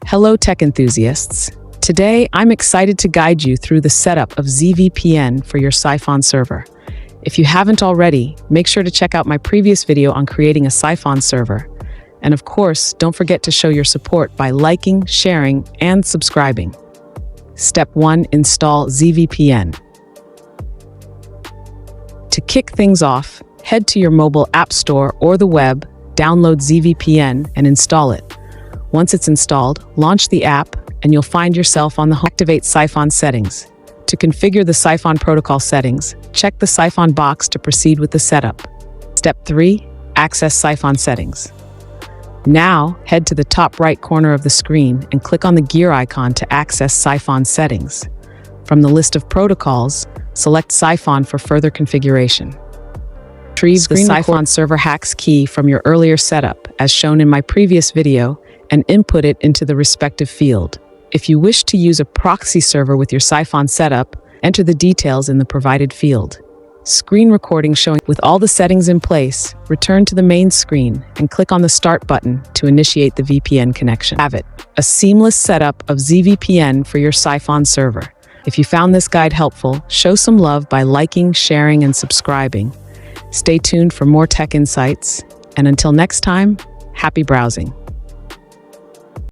Hello, tech enthusiasts. Today, I'm excited to guide you through the setup of ZVPN for your Psiphon server. If you haven't already, make sure to check out my previous video on creating a Psiphon server. And of course, don't forget to show your support by liking, sharing, and subscribing. Step 1. Install ZVPN. To kick things off, head to your mobile app store or the web, download ZVPN, and install it. Once it's installed, launch the app, and you'll find yourself on the home. Activate Siphon settings. To configure the Siphon protocol settings, check the Siphon box to proceed with the setup. Step 3. Access Siphon settings. Now, head to the top right corner of the screen and click on the gear icon to access Siphon settings. From the list of protocols, select Siphon for further configuration. Retrieve the Siphon server hacks key from your earlier setup, as shown in my previous video, and input it into the respective field. If you wish to use a proxy server with your Psiphon setup, enter the details in the provided field. Screen recording showing with all the settings in place, return to the main screen and click on the Start button to initiate the VPN connection. Have it, a seamless setup of ZVPN for your Psiphon server. If you found this guide helpful, show some love by liking, sharing, and subscribing. Stay tuned for more tech insights, and until next time, happy browsing.